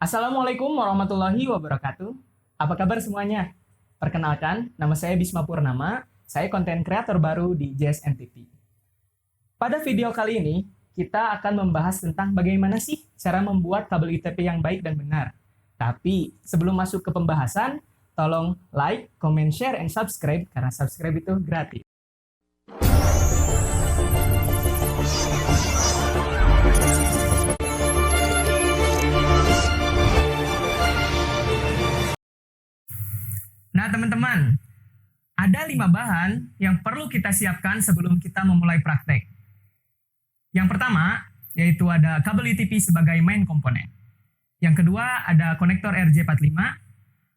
Assalamualaikum warahmatullahi wabarakatuh. Apa kabar semuanya? Perkenalkan, nama saya Bisma Purnama. Saya konten kreator baru di JSNTP. Pada video kali ini, kita akan membahas tentang bagaimana sih cara membuat kabel UTP yang baik dan benar. Tapi sebelum masuk ke pembahasan, tolong like, comment, share, and subscribe karena subscribe itu gratis. Nah, teman-teman, ada 5 bahan yang perlu kita siapkan sebelum kita memulai praktek. Yang pertama, yaitu ada kabel UTP sebagai main komponen. Yang kedua, ada konektor RJ45.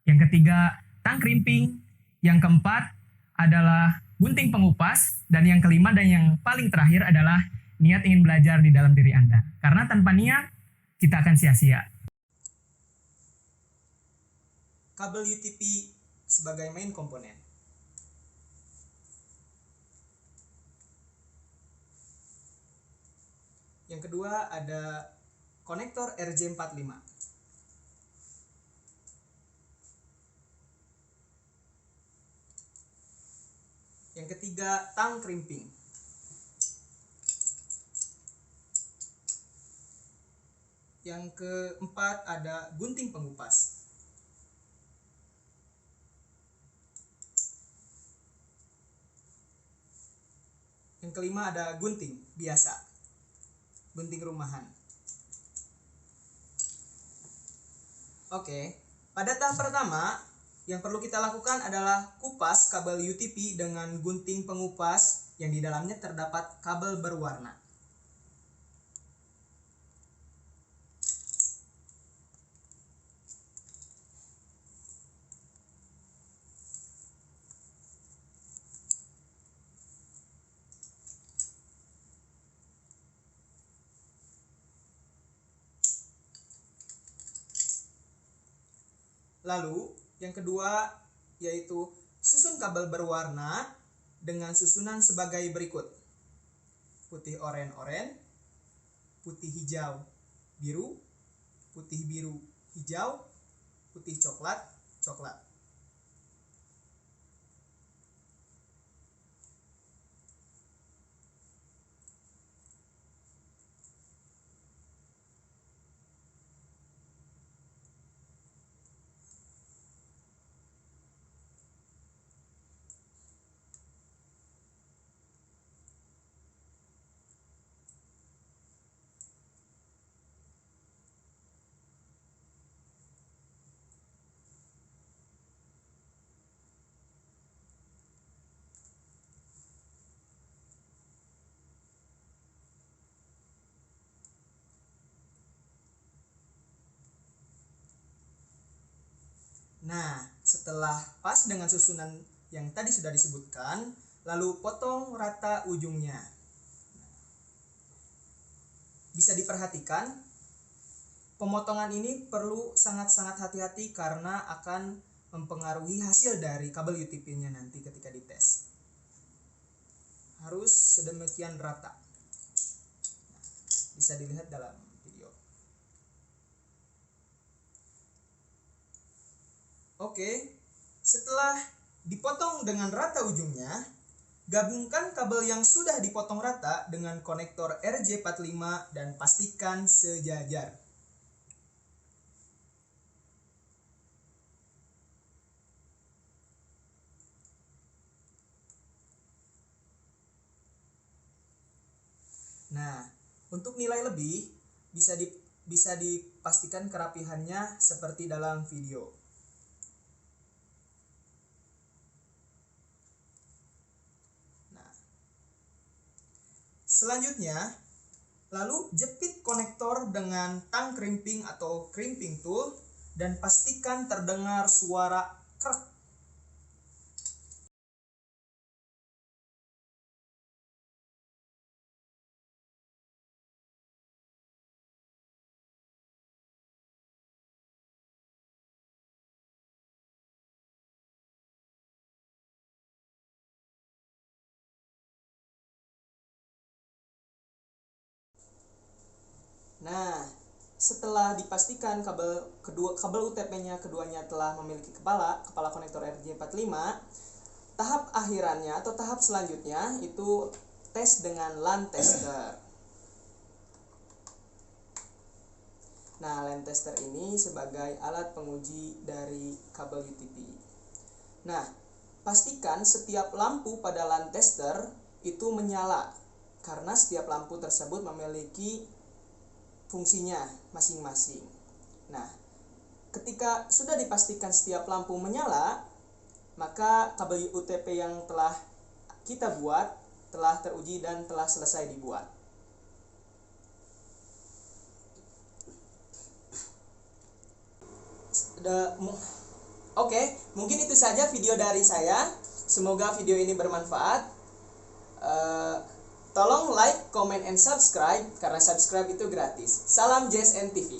Yang ketiga, tang crimping. Yang keempat adalah gunting pengupas. Dan yang kelima dan yang paling terakhir adalah niat ingin belajar di dalam diri Anda. Karena tanpa niat, kita akan sia-sia. Kabel UTP sebagai main komponen. Yang kedua ada konektor RJ45. Yang ketiga tang crimping. Yang keempat ada gunting pengupas. Yang kelima ada gunting biasa, gunting rumahan. Oke, pada tahap pertama yang perlu kita lakukan adalah kupas kabel UTP dengan gunting pengupas yang di dalamnya terdapat kabel berwarna. Lalu yang kedua yaitu susun kabel berwarna dengan susunan sebagai berikut: putih oranye, putih hijau biru, putih biru hijau, putih coklat coklat. Nah, setelah pas dengan susunan yang tadi sudah disebutkan, lalu potong rata ujungnya. Bisa diperhatikan, pemotongan ini perlu sangat-sangat hati-hati karena akan mempengaruhi hasil dari kabel UTP-nya nanti ketika dites. Harus sedemikian rata. Bisa dilihat dalam video. Oke, setelah dipotong dengan rata ujungnya, gabungkan kabel yang sudah dipotong rata dengan konektor RJ45 dan pastikan sejajar. Nah, untuk nilai lebih bisa dipastikan kerapihannya seperti dalam video. Selanjutnya, lalu jepit konektor dengan tang crimping atau crimping tool dan pastikan terdengar suara krek. Nah, setelah dipastikan kabel UTP-nya keduanya telah memiliki kepala konektor RJ45, tahap akhirannya atau tahap selanjutnya itu tes dengan LAN tester. Nah, LAN tester ini sebagai alat penguji dari kabel UTP. Nah, pastikan setiap lampu pada LAN tester itu menyala, karena setiap lampu tersebut memiliki fungsinya masing-masing. Nah, ketika sudah dipastikan setiap lampu menyala, maka kabel UTP yang telah kita buat telah teruji dan telah selesai dibuat. Oke, mungkin itu saja video dari saya. Semoga video ini bermanfaat. Tolong like, comment, and subscribe, karena subscribe itu gratis. Salam JSN TV.